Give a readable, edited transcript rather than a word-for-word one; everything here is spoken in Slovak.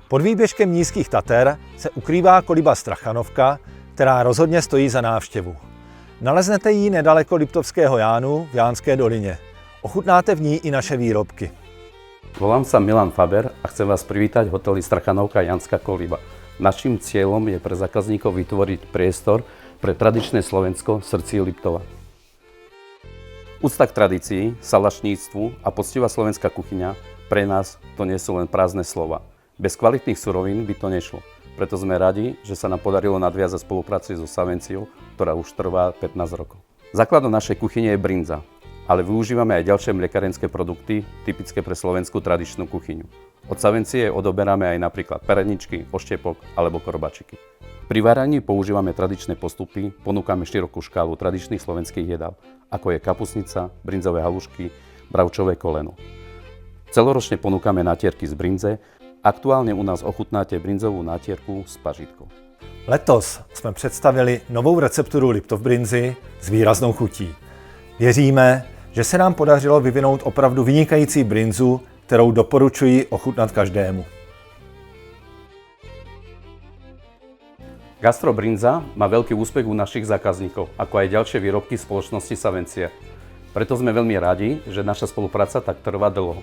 Pod výběžkem Nízkých Tater se ukrývá koliba Strachanovka, která rozhodně stojí za návštěvu. Naleznete ji nedaleko Liptovského Jánu v Jánské dolině. Ochutnáte v ní i naše výrobky. Volám sa Milan Faber a chcem vás privítať v hoteli Strachanovka Jánska koliba. Naším cieľom je pre zákazníkov vytvoriť priestor pre tradičné Slovensko v srdci Liptova. Úcta k tradícii, salašníctvu a poctivá slovenská kuchyňa pre nás to nie sú len prázdne slova. Bez kvalitných surovín by to nešlo. Preto sme radi, že sa nám podarilo nadviazať spoluprácu so Savenciou, ktorá už trvá 15 rokov. Základom našej kuchyne je brinza, ale využívame aj ďalšie mliekarenské produkty typické pre slovenskú tradičnú kuchyňu. Od Savencie odoberáme aj napríklad pereničky, oštiepok alebo korbačiky. Pri váraní používame tradičné postupy, ponúkame širokú škálu tradičných slovenských jedál, ako je kapusnica, brinzové halušky, bravčové koleno. Celoročne ponúkame natierky z brinze, aktuálne u nás ochutnáte brinzovú natierku s pažitkou. Letos jsme představili novou recepturu Liptov brinzy s výraznou chutí. Věříme, že se nám podařilo vyvinout opravdu vynikající brinzu, kterou doporučuji ochutnat každému. Gastro Brinza má veľký úspech u našich zákazníkov, ako aj ďalšie výrobky spoločnosti Savencia. Preto sme veľmi radi, že naša spolupráca tak trvá dlho.